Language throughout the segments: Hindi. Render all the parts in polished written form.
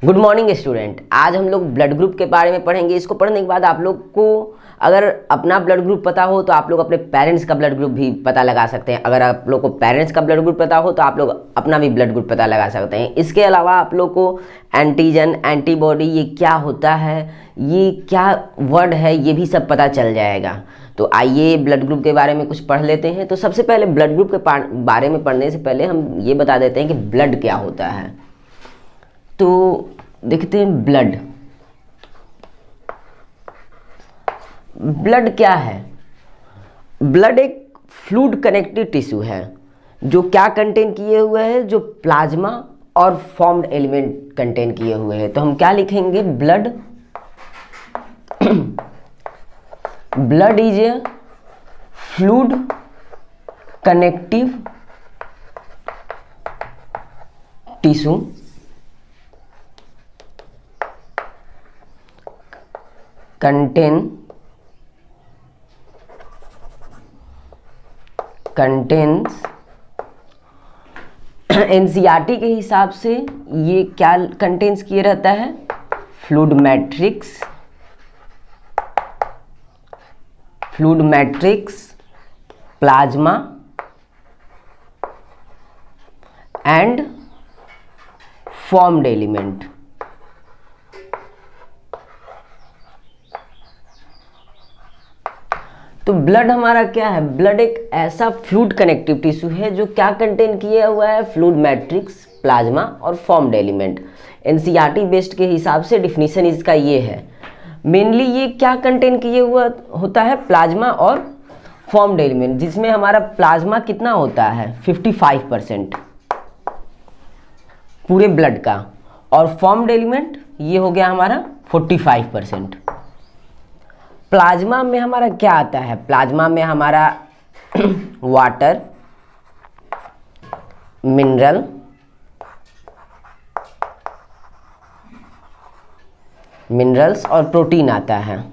Good morning student. आज हम लोग ब्लड ग्रुप के बारे में पढ़ेंगे। इसको पढ़ने के बाद आप लोग को अगर अपना ब्लड ग्रुप पता हो तो आप लोग अपने पेरेंट्स का ब्लड ग्रुप भी पता लगा सकते हैं। अगर आप लोग को पेरेंट्स का ब्लड ग्रुप पता हो तो आप लोग अपना भी ब्लड ग्रुप पता लगा सकते हैं। इसके अलावा आप लोग को एंटीजन, एंटीबॉडी, ये क्या होता है, ये क्या वर्ड है, ये भी सब पता चल जाएगा। तो आइए ब्लड ग्रुप के बारे में कुछ पढ़ लेते हैं। तो सबसे पहले ब्लड ग्रुप के बारे में पढ़ने से पहले हम ये बता देते हैं कि ब्लड क्या होता है। तो देखते हैं ब्लड क्या है। ब्लड एक फ्लूइड कनेक्टिव टिश्यू है जो क्या कंटेन किए हुए है, जो प्लाज्मा और फॉर्म्ड एलिमेंट कंटेन किए हुए हैं। तो हम क्या लिखेंगे, blood is a fluid connective tissue contains NCERT के हिसाब से ये क्या कंटेन्स किए रहता है, fluid matrix, plasma and formed element. तो ब्लड हमारा क्या है, ब्लड एक ऐसा फ्लूइड कनेक्टिव टिश्यू है जो क्या कंटेन किया हुआ है, फ्लूइड मैट्रिक्स, प्लाज्मा और फॉर्म्ड एलिमेंट। एनसीईआरटी बेस्ड के हिसाब से डिफिनीशन इसका ये है। मेनली ये क्या कंटेन किए हुआ होता है, प्लाज्मा और फॉर्म्ड एलिमेंट, जिसमें हमारा प्लाज्मा कितना होता है 55% पूरे ब्लड का, और फॉर्म्ड एलिमेंट ये हो गया हमारा 45%। प्लाज्मा में हमारा क्या आता है, प्लाज्मा में हमारा वाटर, मिनरल्स और प्रोटीन आता है।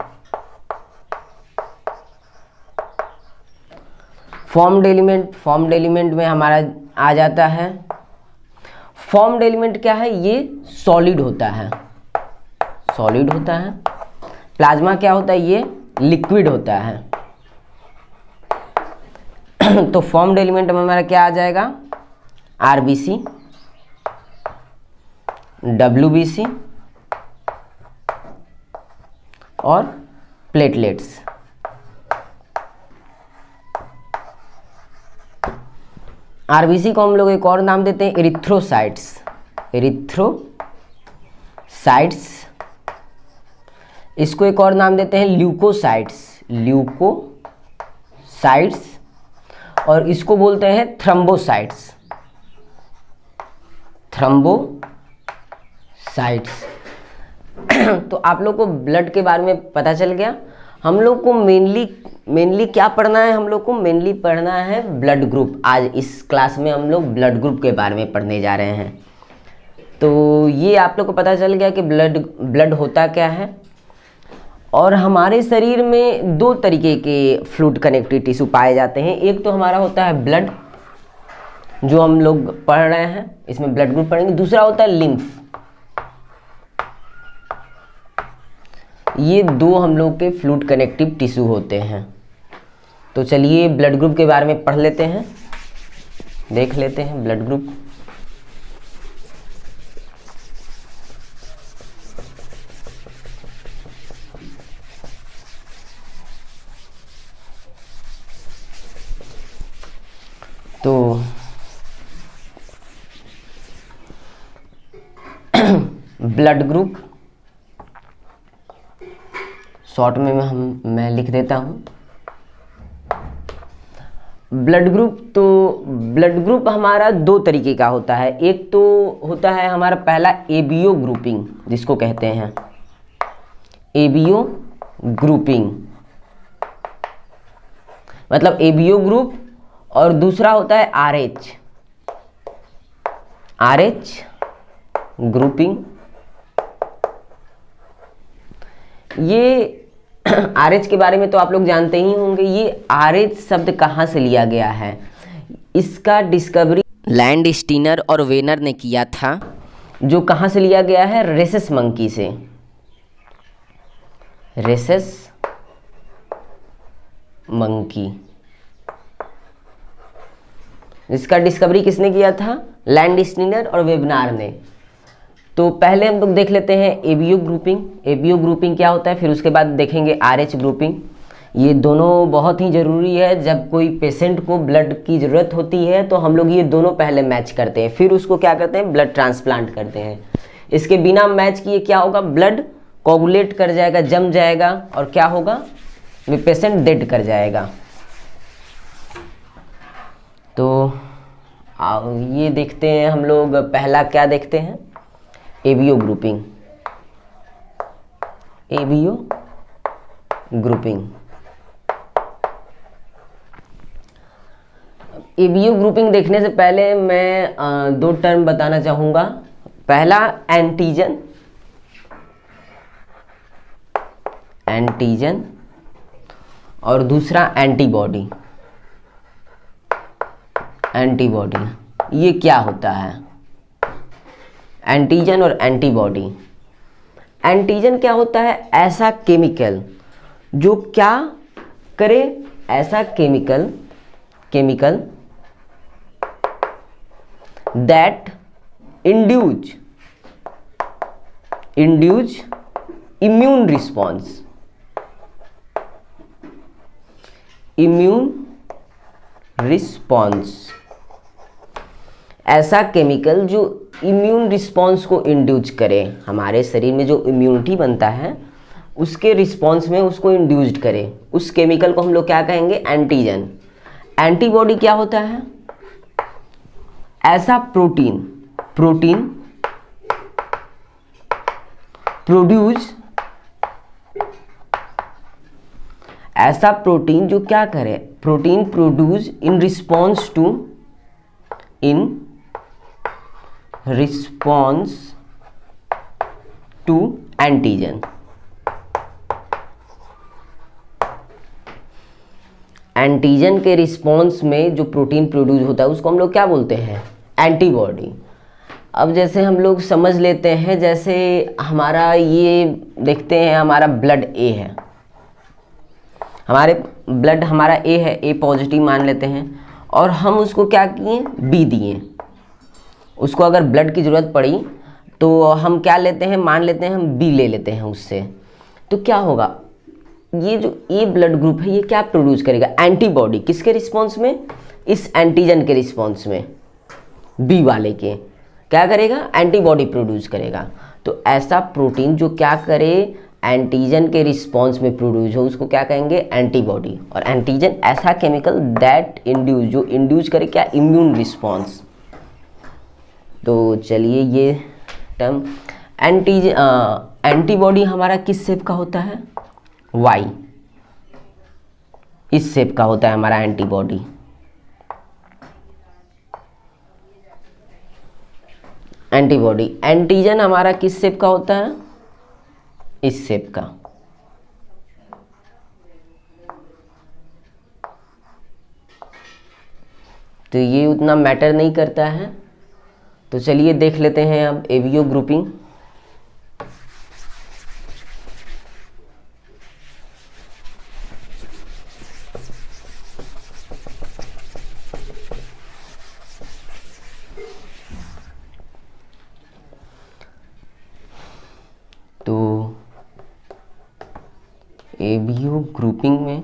फॉर्म्ड एलिमेंट में हमारा आ जाता है, फॉर्म्ड एलिमेंट क्या है, ये सॉलिड होता है। प्लाज्मा क्या होता है, ये लिक्विड होता है। तो फॉर्म्ड एलिमेंट में हमारा क्या आ जाएगा, आरबीसी, डब्ल्यूबीसी और प्लेटलेट्स। आरबीसी को हम लोग एक और नाम देते हैं एरिथ्रोसाइट्स। इसको एक और नाम देते हैं ल्यूकोसाइट्स, और इसको बोलते हैं थ्रम्बोसाइट्स। तो आप लोग को ब्लड के बारे में पता चल गया। हम लोग को मेनली क्या पढ़ना है, हम लोग को मेनली पढ़ना है ब्लड ग्रुप। आज इस क्लास में हम लोग ब्लड ग्रुप के बारे में पढ़ने जा रहे हैं। तो ये आप लोग को पता चल गया कि ब्लड होता क्या है। और हमारे शरीर में दो तरीके के फ्लूइड कनेक्टिव टिश्यू पाए जाते हैं। एक तो हमारा होता है ब्लड, जो हम लोग पढ़ रहे हैं, इसमें ब्लड ग्रुप पढ़ेंगे। दूसरा होता है लिम्फ। ये दो हम लोग के फ्लूइड कनेक्टिव टिश्यू होते हैं। तो चलिए ब्लड ग्रुप के बारे में पढ़ लेते हैं, देख लेते हैं ब्लड ग्रुप। तो ब्लड ग्रुप शॉर्ट में मैं लिख देता हूँ ब्लड ग्रुप हमारा दो तरीके का होता है। एक तो होता है हमारा पहला एबीओ ग्रुपिंग, जिसको कहते हैं एबीओ ग्रुपिंग, मतलब एबीओ ग्रुप। और दूसरा होता है आरएच ग्रुपिंग। ये आरएच के बारे में तो आप लोग जानते ही होंगे। ये आरएच शब्द कहाँ से लिया गया है, इसका डिस्कवरी लैंड स्टीनर और वेनर ने किया था। जो कहाँ से लिया गया है, रेसस मंकी से। रेसस मंकी, इसका डिस्कवरी किसने किया था, लैंडस्टीनर और वेबनार ने। तो पहले हम लोग देख लेते हैं एबीओ ग्रुपिंग। एबीओ ग्रुपिंग क्या होता है, फिर उसके बाद देखेंगे आरएच ग्रुपिंग। ये दोनों बहुत ही ज़रूरी है। जब कोई पेशेंट को ब्लड की ज़रूरत होती है तो हम लोग ये दोनों पहले मैच करते हैं, फिर उसको क्या करते हैं, ब्लड ट्रांसप्लांट करते हैं। इसके बिना मैच किए क्या होगा, ब्लड कोगुलेट कर जाएगा, जम जाएगा, और क्या होगा, वो पेशेंट डेड कर जाएगा। तो ये देखते हैं हम लोग, पहला क्या देखते हैं, ABO grouping. ABO grouping, ABO grouping देखने से पहले मैं दो टर्म बताना चाहूँगा। पहला एंटीजन, एंटीजन, और दूसरा एंटीबॉडी। एंटीबॉडी ये क्या होता है, एंटीजन और एंटीबॉडी। एंटीजन क्या होता है, ऐसा केमिकल जो क्या करे, ऐसा chemical that induce immune response, ऐसा केमिकल जो इम्यून रिस्पॉन्स को इंड्यूस करे, हमारे शरीर में जो इम्यूनिटी बनता है उसके रिस्पॉन्स में उसको इंड्यूस्ड करे, उस केमिकल को हम लोग क्या कहेंगे, एंटीजन। एंटीबॉडी क्या होता है, ऐसा प्रोटीन प्रोड्यूस, ऐसा प्रोटीन जो क्या करे, protein produce in response to antigen. Antigen के रिस्पॉन्स में जो प्रोटीन प्रोड्यूस होता है उसको हम लोग क्या बोलते हैं, एंटीबॉडी। अब जैसे हम लोग समझ लेते हैं, जैसे हमारा ये देखते हैं, हमारा ब्लड ए है, ब्लड हमारा ए है, ए पॉजिटिव मान लेते हैं, और हम उसको क्या किए, बी दिए। उसको अगर ब्लड की ज़रूरत पड़ी तो हम क्या लेते हैं, मान लेते हैं हम बी ले लेते हैं उससे। तो क्या होगा, ये जो ए ब्लड ग्रुप है ये क्या प्रोड्यूस करेगा, एंटीबॉडी। किसके रिस्पॉन्स में, इस एंटीजन के रिस्पॉन्स में, बी वाले के क्या करेगा, एंटीबॉडी प्रोड्यूस करेगा। तो ऐसा प्रोटीन जो क्या करे, एंटीजन के रिस्पॉन्स में प्रोड्यूस हो, उसको क्या कहेंगे, एंटीबॉडी। और एंटीजन ऐसा केमिकल दैट इंड्यूस, जो इंड्यूस करे क्या, इम्यून रिस्पॉन्स। तो चलिए ये टर्म एंटीबॉडी हमारा किस शेप का होता है, वाई, इस शेप का होता है हमारा एंटीबॉडी। एंटीबॉडी, एंटीजन हमारा किस शेप का होता है, इस शेप का। तो ये उतना मैटर नहीं करता है। तो चलिए देख लेते हैं अब एबीओ ग्रुपिंग। तो एबीओ ग्रुपिंग में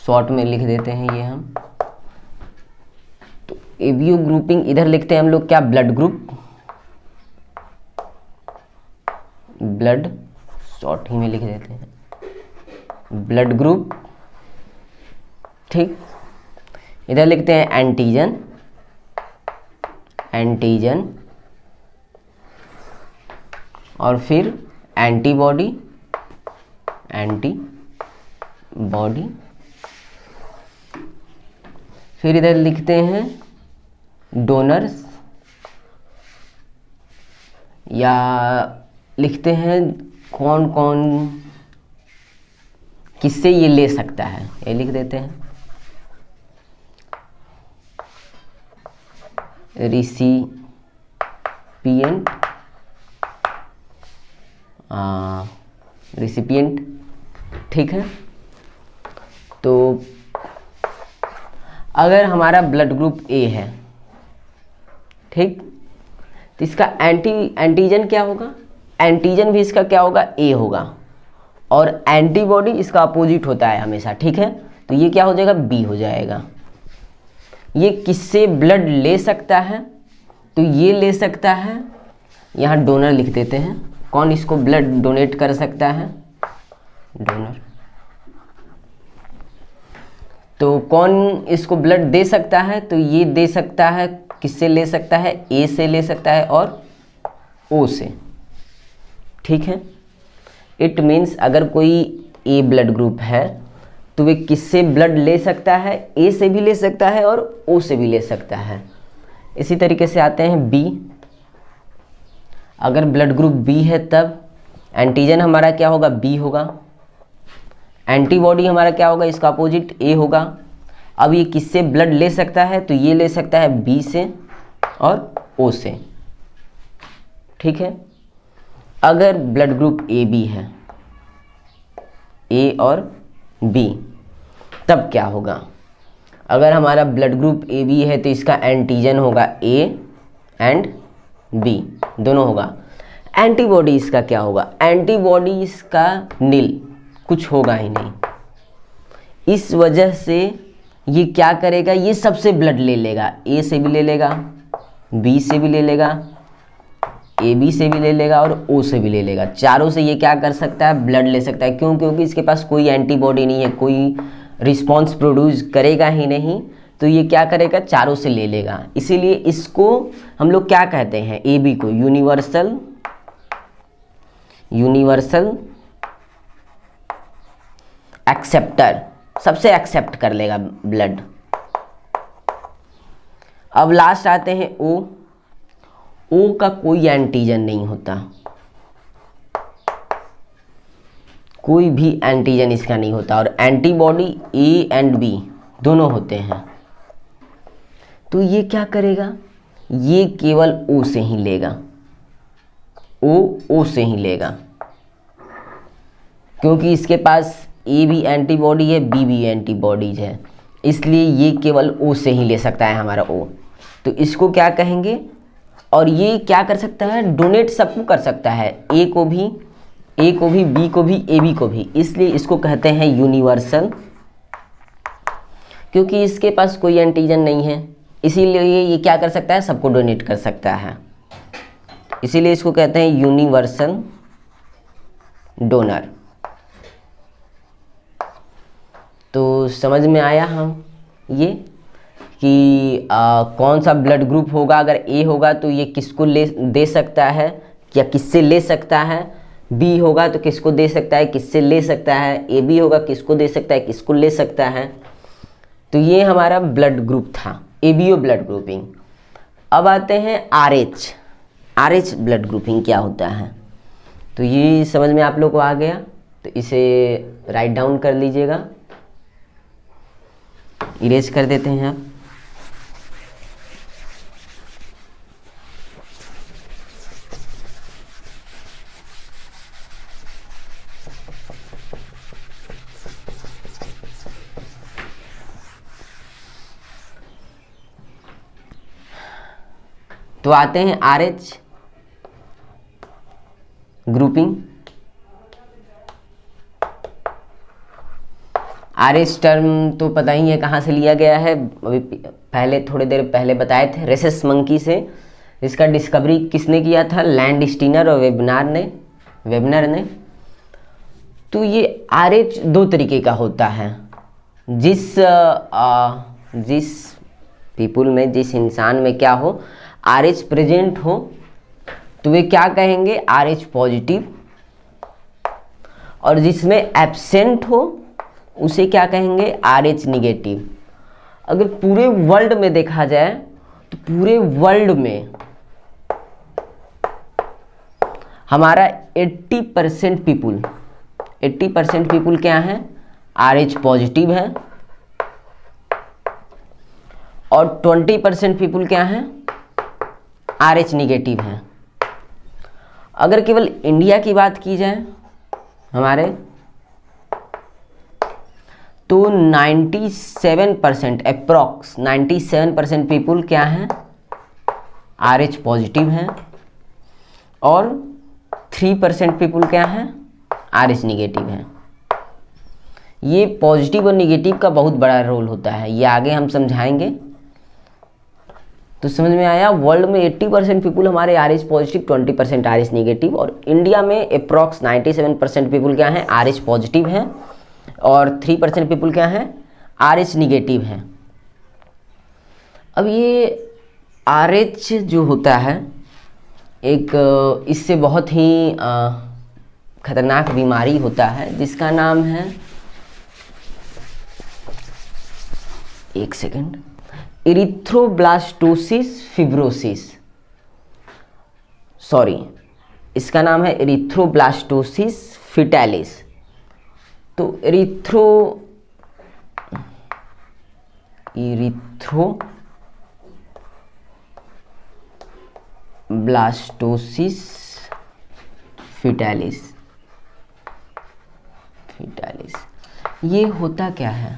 शॉर्ट में लिख देते हैं ये हम। तो एबीओ ग्रुपिंग इधर लिखते हैं हम लोग क्या, ब्लड ग्रुप, ब्लड शॉर्ट ही में लिख देते हैं ब्लड ग्रुप, ठीक। इधर लिखते हैं एंटीजन, एंटीजन, और फिर एंटीबॉडी, एंटीबॉडी। फिर इधर लिखते हैं डोनर्स, या लिखते हैं कौन कौन किससे ये ले सकता है, ये लिख देते हैं रिसिपिएंट, ठीक है। तो अगर हमारा ब्लड ग्रुप ए है, ठीक, तो इसका एंटीजन क्या होगा, एंटीजन भी इसका क्या होगा, ए होगा, और एंटीबॉडी इसका अपोजिट होता है हमेशा, ठीक है। तो ये क्या हो जाएगा, बी हो जाएगा। ये किससे ब्लड ले सकता है, तो ये ले सकता है, यहाँ डोनर लिख देते हैं, कौन इसको ब्लड डोनेट कर सकता है, डोनर। तो कौन इसको ब्लड दे सकता है, तो ये दे सकता है, किससे ले सकता है, ए से ले सकता है और ओ से, ठीक है। इट मीन्स अगर कोई ए ब्लड ग्रुप है तो वे किससे ब्लड ले सकता है, ए से भी ले सकता है और ओ से भी ले सकता है। इसी तरीके से आते हैं बी, अगर ब्लड ग्रुप बी है तब एंटीजन हमारा क्या होगा, बी होगा, एंटीबॉडी हमारा क्या होगा, इसका अपोजिट ए होगा। अब ये किससे ब्लड ले सकता है, तो ये ले सकता है बी से और ओ से, ठीक है। अगर ब्लड ग्रुप ए बी है, ए और बी, तब क्या होगा, अगर हमारा ब्लड ग्रुप ए बी है तो इसका एंटीजन होगा ए एंड बी दोनों होगा। एंटीबॉडी इसका क्या होगा, एंटीबॉडी इसका नील, कुछ होगा ही नहीं। इस वजह से ये क्या करेगा, ये सबसे ब्लड ले लेगा, ए से भी ले लेगा, बी से भी ले लेगा, ए बी से भी ले लेगा और ओ से भी ले लेगा। चारों से ये क्या कर सकता है, ब्लड ले सकता है। क्यों, क्योंकि इसके पास कोई एंटीबॉडी नहीं है, कोई रिस्पॉन्स प्रोड्यूस करेगा ही नहीं, तो ये क्या करेगा, चारों से ले लेगा। इसीलिए इसको हम लोग क्या कहते हैं, ए बी को यूनिवर्सल एक्सेप्टर, सबसे एक्सेप्ट कर लेगा ब्लड। अब लास्ट आते हैं ओ, ओ का कोई एंटीजन नहीं होता, कोई भी एंटीजन इसका नहीं होता, और एंटीबॉडी ए एंड बी दोनों होते हैं। तो ये क्या करेगा, ये केवल ओ से ही लेगा, ओ से ही लेगा, क्योंकि इसके पास ए भी एंटीबॉडी है, बी भी एंटीबॉडीज है, इसलिए ये केवल ओ से ही ले सकता है हमारा ओ। तो इसको क्या कहेंगे, और ये क्या कर सकता है, डोनेट सबको कर सकता है, ए को भी, बी को भी, ए बी को भी, इसलिए इसको कहते हैं यूनिवर्सल, क्योंकि इसके पास कोई एंटीजन नहीं है, इसीलिए ये क्या कर सकता है, सबको डोनेट कर सकता है, इसीलिए इसको कहते हैं यूनिवर्सल डोनर। तो समझ में आया हम ये कि कौन सा ब्लड ग्रुप होगा, अगर ए होगा तो ये किसको दे सकता है या किससे ले सकता है, बी होगा तो किसको दे सकता है, किससे ले सकता है, ए बी होगा किसको दे सकता है, किसको ले सकता है। तो ये हमारा ब्लड ग्रुप था, एबीओ ब्लड ग्रुपिंग। अब आते हैं आरएच ब्लड ग्रुपिंग क्या होता है। तो ये समझ में आप लोग को आ गया, तो इसे राइट डाउन कर लीजिएगा, इरेज कर देते हैं आप। तो आते हैं आरएच ग्रुपिंग। आरएच टर्म तो पता ही है कहाँ से लिया गया है, अभी पहले थोड़ी देर पहले बताए थे, रेसस मंकी से। इसका डिस्कवरी किसने किया था, लैंडस्टीनर और वेबनर ने। तो ये आरएच दो तरीके का होता है, जिस पीपुल में, जिस इंसान में क्या हो, आरएच प्रेजेंट हो तो वे क्या कहेंगे, आरएच पॉजिटिव, और जिसमें एब्सेंट हो उसे क्या कहेंगे, आरएच निगेटिव। अगर पूरे वर्ल्ड में देखा जाए तो पूरे वर्ल्ड में हमारा 80% पीपुल क्या है, आरएच पॉजिटिव है, और 20% पीपुल क्या है, आरएच निगेटिव है। अगर केवल इंडिया की बात की जाए हमारे, तो 97% अप्रॉक्स 97% पीपुल क्या हैं, RH पॉजिटिव हैं, और 3% पीपुल क्या हैं, RH निगेटिव हैं। ये पॉजिटिव और निगेटिव का बहुत बड़ा रोल होता है, ये आगे हम समझाएंगे। तो समझ में आया, वर्ल्ड में 80% पीपुल हमारे RH पॉजिटिव, 20% RH निगेटिव, और इंडिया में अप्रॉक्स 97% पीपुल क्या हैं, RH पॉजिटिव हैं, और 3% पीपुल क्या हैं, RH निगेटिव हैं। अब ये RH जो होता है एक इससे बहुत ही खतरनाक बीमारी होता है जिसका नाम है, एक सेकंड, इरिथ्रोब्लास्टोसिस फिब्रोसिस, सॉरी इसका नाम है इरिथ्रोब्लास्टोसिस फिटालिस। तो इरिथ्रोब्लास्टोसिस फिटालिस ये होता क्या है,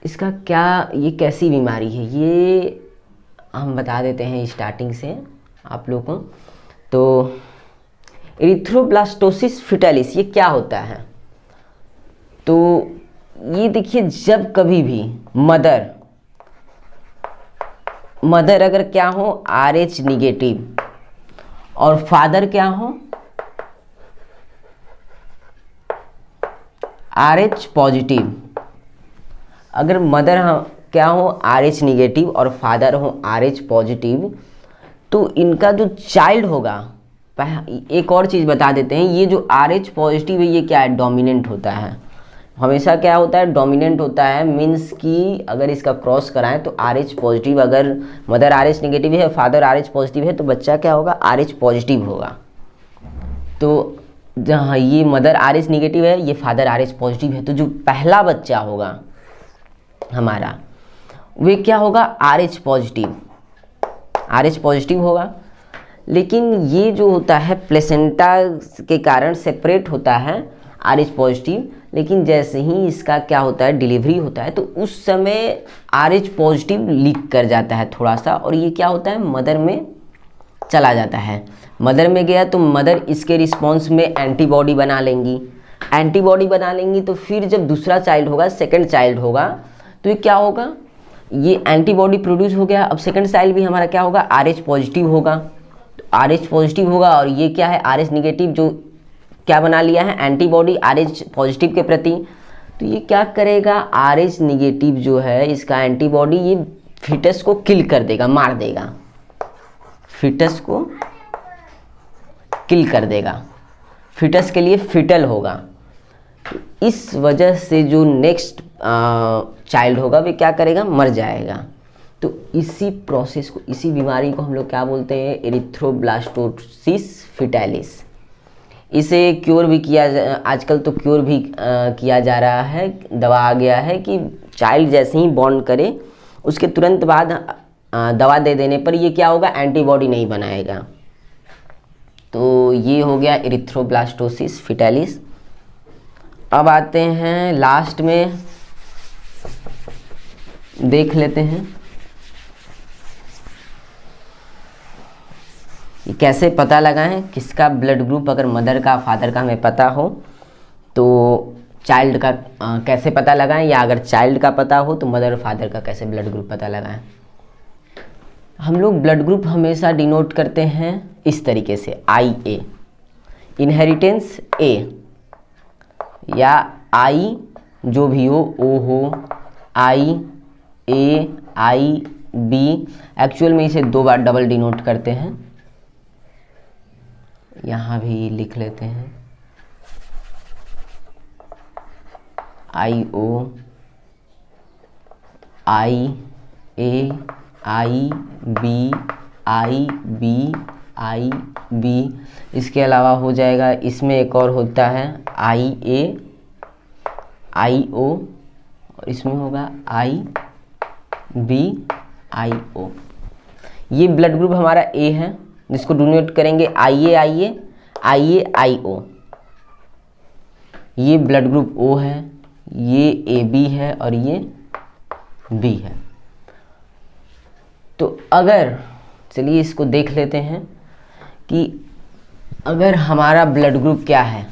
इसका क्या, ये कैसी बीमारी है, ये हम बता देते हैं स्टार्टिंग से आप लोगों को। तो इरिथ्रोब्लास्टोसिस फिटालिस ये क्या होता है, तो ये देखिए, जब कभी भी मदर अगर क्या हो RH निगेटिव और फादर क्या हो RH पॉजिटिव, अगर मदर क्या हो RH निगेटिव और फादर हो RH पॉजिटिव, तो इनका जो चाइल्ड होगा, एक और चीज़ बता देते हैं, ये जो RH पॉजिटिव है ये क्या है, डोमिनेंट होता है, हमेशा क्या होता है, डोमिनेंट होता है। मीन्स कि अगर इसका क्रॉस कराएं तो RH पॉजिटिव, अगर मदर RH निगेटिव है, फादर RH पॉजिटिव है, तो बच्चा क्या होगा, RH पॉजिटिव होगा। तो जहाँ ये मदर RH निगेटिव है, ये फादर RH पॉजिटिव है, तो जो पहला बच्चा होगा हमारा वे क्या होगा, RH पॉजिटिव होगा। लेकिन ये जो होता है प्लेसेंटा के कारण सेपरेट होता है RH पॉजिटिव, लेकिन जैसे ही इसका क्या होता है, डिलीवरी होता है, तो उस समय RH पॉजिटिव लीक कर जाता है थोड़ा सा, और ये क्या होता है, मदर में चला जाता है। मदर में गया तो मदर इसके रिस्पॉन्स में एंटीबॉडी बना लेंगी, तो फिर जब दूसरा चाइल्ड होगा, सेकंड चाइल्ड होगा, तो ये क्या होगा, ये एंटीबॉडी प्रोड्यूस हो गया। अब सेकंड चाइल्ड भी हमारा क्या होगा, RH पॉजिटिव होगा, तो RH पॉजिटिव होगा, और ये क्या है, RH निगेटिव, जो क्या बना लिया है, एंटीबॉडी RH पॉजिटिव के प्रति। तो ये क्या करेगा, RH निगेटिव जो है इसका एंटीबॉडी ये फिटस को किल कर देगा, मार देगा, फिटस को किल कर देगा, फिटस के लिए फिटल होगा। तो इस वजह से जो नेक्स्ट चाइल्ड होगा वे क्या करेगा, मर जाएगा। तो इसी प्रोसेस को, इसी बीमारी को हम लोग क्या बोलते हैं, इरिथ्रोब्लास्टोसिस फिटालिस। इसे क्योर भी किया, आजकल तो क्योर भी किया जा रहा है, दवा आ गया है कि चाइल्ड जैसे ही बॉर्न करे उसके तुरंत बाद दवा दे देने पर ये क्या होगा, एंटीबॉडी नहीं बनाएगा। तो ये हो गया इरिथ्रोब्लास्टोसिस फिटालिस। अब आते हैं लास्ट में, देख लेते हैं कि कैसे पता लगाएं किसका ब्लड ग्रुप, अगर मदर का फादर का हमें पता हो तो चाइल्ड का कैसे पता लगाएं, या अगर चाइल्ड का पता हो तो मदर फादर का कैसे ब्लड ग्रुप पता लगाएं। हम लोग ब्लड ग्रुप हमेशा डिनोट करते हैं इस तरीके से, IA, इनहेरिटेंस A, या I जो भी हो, O हो, IA, IB। एक्चुअल में इसे 2 बार डबल डिनोट करते हैं, यहाँ भी लिख लेते हैं, IO, IA, IB, IB, IB। इसके अलावा हो जाएगा, इसमें एक और होता है IA, IO, और इसमें होगा IB, IO। ये ब्लड ग्रुप हमारा A है, जिसको डोनेट करेंगे IA ये ब्लड ग्रुप O है, ये AB है और ये B है। तो अगर चलिए इसको देख लेते हैं कि अगर हमारा ब्लड ग्रुप क्या है,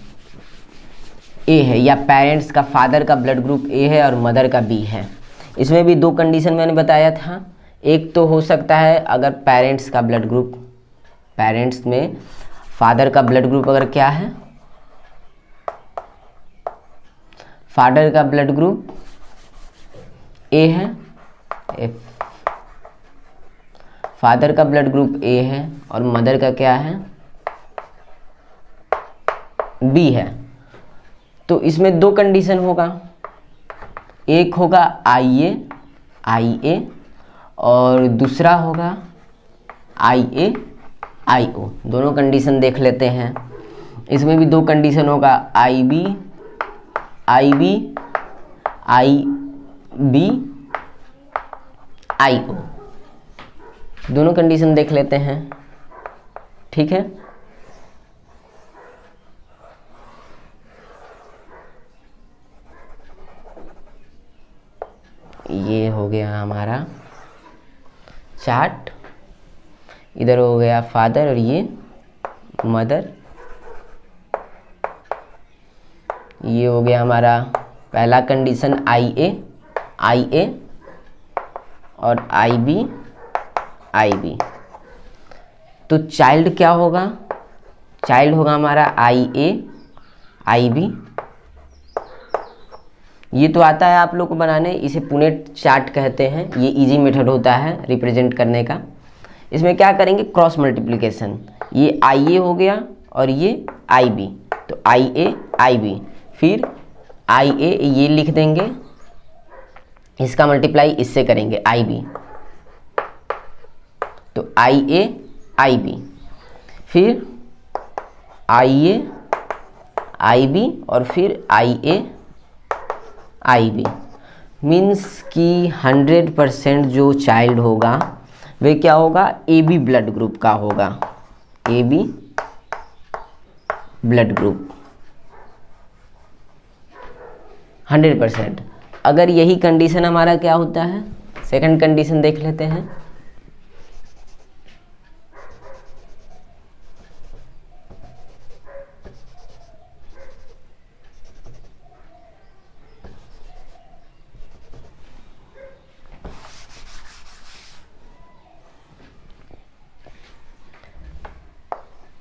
A है, या पेरेंट्स का फादर का ब्लड ग्रुप A है और मदर का B है। इसमें भी दो कंडीशन मैंने बताया था। एक तो हो सकता है अगर पेरेंट्स का ब्लड ग्रुप, पेरेंट्स में फादर का ब्लड ग्रुप अगर क्या है, फादर का ब्लड ग्रुप A है, फादर का ब्लड ग्रुप A है और मदर का क्या है, B है। तो इसमें दो कंडीशन होगा, एक होगा IA और दूसरा होगा IO। दोनों कंडीशन देख लेते हैं। इसमें भी दो कंडीशन होगा, IB IO। दोनों कंडीशन देख लेते हैं, ठीक है। ये हो गया हमारा चार्ट, इधर हो गया फादर और ये मदर। ये हो गया हमारा पहला कंडीशन IA और IB। तो चाइल्ड क्या होगा, चाइल्ड होगा हमारा IB। ये तो आता है आप लोग को बनाने, इसे पुनेट चार्ट कहते हैं। ये इजी मेथड होता है रिप्रेजेंट करने का। इसमें क्या करेंगे, क्रॉस मल्टीप्लिकेशन। ये IA हो गया और ये IB, तो IB, फिर IA ये लिख देंगे, इसका मल्टीप्लाई इससे करेंगे IB, तो IB, फिर IB और फिर IB। मीन्स कि 100% जो चाइल्ड होगा वे क्या होगा, AB ब्लड ग्रुप का होगा, AB ब्लड ग्रुप 100%। अगर यही कंडीशन हमारा क्या होता है, सेकंड कंडीशन देख लेते हैं।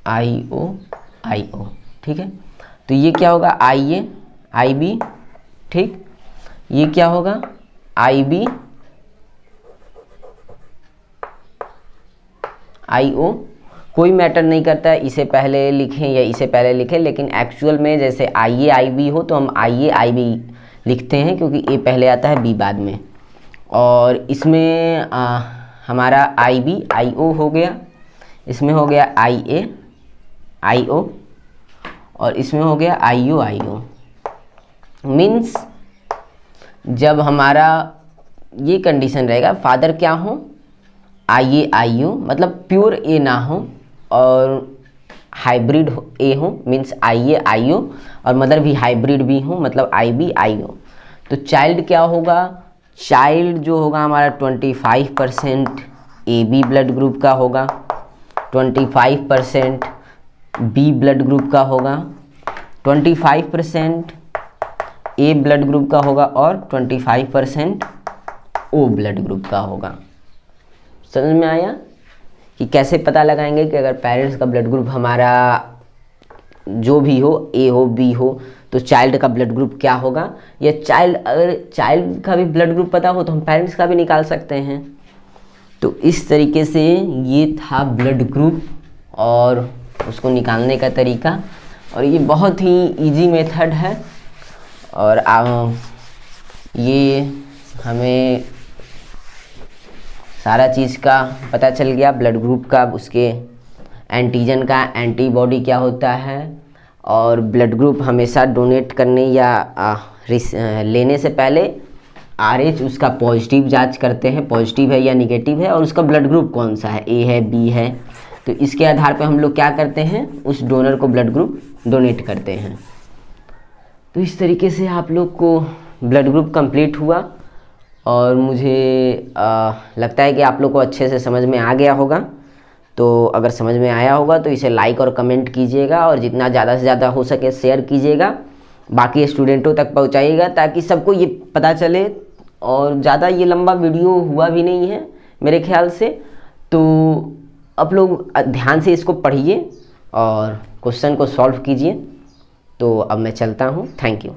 IO, ठीक है। तो ये क्या होगा, IB, ठीक। ये क्या होगा, IB IO। कोई मैटर नहीं करता है इसे पहले लिखें या इसे पहले लिखें, लेकिन एक्चुअल में जैसे IB हो तो हम IB लिखते हैं, क्योंकि A पहले आता है B बाद में। और इसमें हमारा IO हो गया, इसमें हो गया IO और इसमें हो गया IO। मीन्स जब हमारा ये कंडीशन रहेगा, फादर क्या हो, IO, मतलब प्योर A ना हो और हाइब्रिड A हो, मीन्स IO, और मदर भी हाइब्रिड भी हो, मतलब IB IO। तो चाइल्ड क्या होगा, चाइल्ड जो होगा हमारा 25% AB ब्लड ग्रुप का होगा, 25% B ब्लड ग्रुप का होगा, 25% A ब्लड ग्रुप का होगा और 25% O ब्लड ग्रुप का होगा। समझ में आया कि कैसे पता लगाएंगे कि अगर पेरेंट्स का ब्लड ग्रुप हमारा जो भी हो, A हो B हो, तो चाइल्ड का ब्लड ग्रुप क्या होगा। या चाइल्ड, अगर चाइल्ड का भी ब्लड ग्रुप पता हो तो हम पेरेंट्स का भी निकाल सकते हैं। तो इस तरीके से ये था ब्लड ग्रुप और उसको निकालने का तरीका, और ये बहुत ही इजी मेथड है। और ये हमें सारा चीज़ का पता चल गया, ब्लड ग्रुप का, उसके एंटीजन का, एंटीबॉडी क्या होता है। और ब्लड ग्रुप हमेशा डोनेट करने या लेने से पहले RH उसका पॉजिटिव जांच करते हैं, पॉजिटिव है या निगेटिव है, और उसका ब्लड ग्रुप कौन सा है, A है, B है, तो इसके आधार पे हम लोग क्या करते हैं, उस डोनर को ब्लड ग्रुप डोनेट करते हैं। तो इस तरीके से आप लोग को ब्लड ग्रुप कंप्लीट हुआ और मुझे लगता है कि आप लोग को अच्छे से समझ में आ गया होगा। तो अगर समझ में आया होगा तो इसे लाइक और कमेंट कीजिएगा और जितना ज़्यादा से ज़्यादा हो सके शेयर कीजिएगा, बाकी स्टूडेंटों तक पहुंचाइएगा ताकि सबको ये पता चले। और ज़्यादा ये लंबा वीडियो हुआ भी नहीं है मेरे ख्याल से, तो आप लोग ध्यान से इसको पढ़िए और क्वेश्चन को सॉल्व कीजिए। तो अब मैं चलता हूँ, थैंक यू।